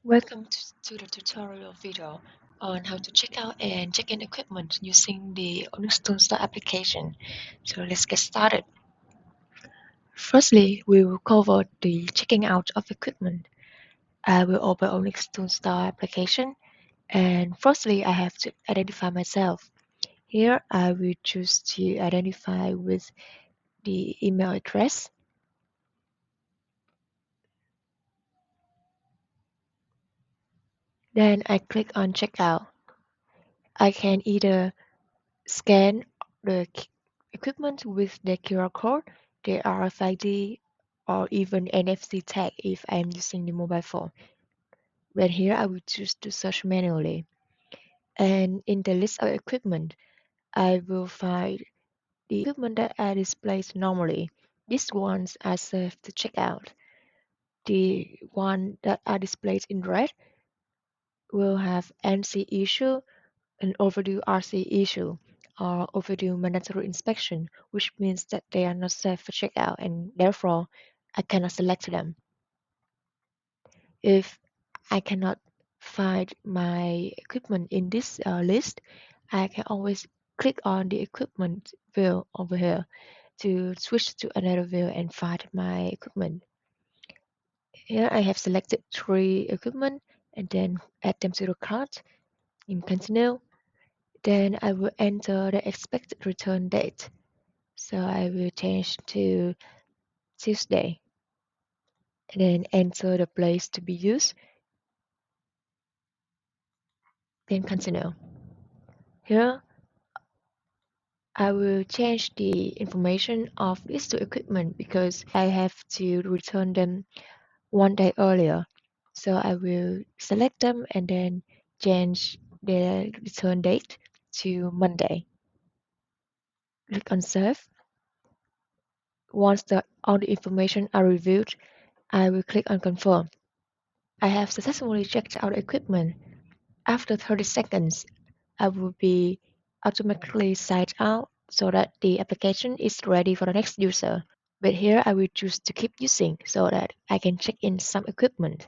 Welcome to the tutorial video on how to check out and check in equipment using the Onix Tool Store application. So let's get started. Firstly, we will cover the checking out of equipment. I will open Onix Tool Store application, and firstly I have to identify myself. Here I will choose to identify with the email address. Then I click on checkout. I can either scan the equipment with the QR code, the RFID, or even NFC tag if I'm using the mobile phone. But here I will choose to search manually. And in the list of equipment, I will find the equipment that are displayed normally. These ones are safe to check out. The one that are displayed in red will have NC issue, an overdue RC issue, or overdue mandatory inspection, which means that they are not safe for checkout and therefore I cannot select them. If I cannot find my equipment in this list, I can always click on the equipment view over here to switch to another view and find my equipment. Here I have selected 3 equipment and then add them to the cart in continue. Then I will enter the expected return date. So I will change to Tuesday and then enter the place to be used, then continue. Here I will change the information of these 2 equipment because I have to return them 1 day earlier. So I will select them and then change the return date to Monday. Click on save. Once all the information are reviewed, I will click on confirm. I have successfully checked out the equipment. After 30 seconds, I will be automatically signed out so that the application is ready for the next user. But here I will choose to keep using so that I can check in some equipment.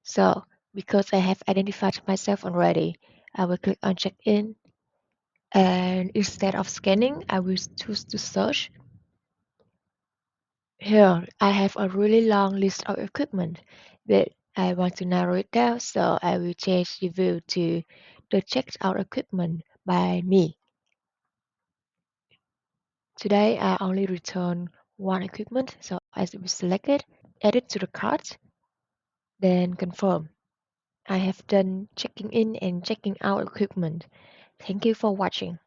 So, because I have identified myself already, I will click on check in, and instead of scanning, I will choose to search. Here, I have a really long list of equipment, but I want to narrow it down, so I will change the view to the checked out equipment by me. Today, I only return 1 equipment, so I will select it, add it to the cart, then confirm. I have done checking in and checking out equipment. Thank you for watching.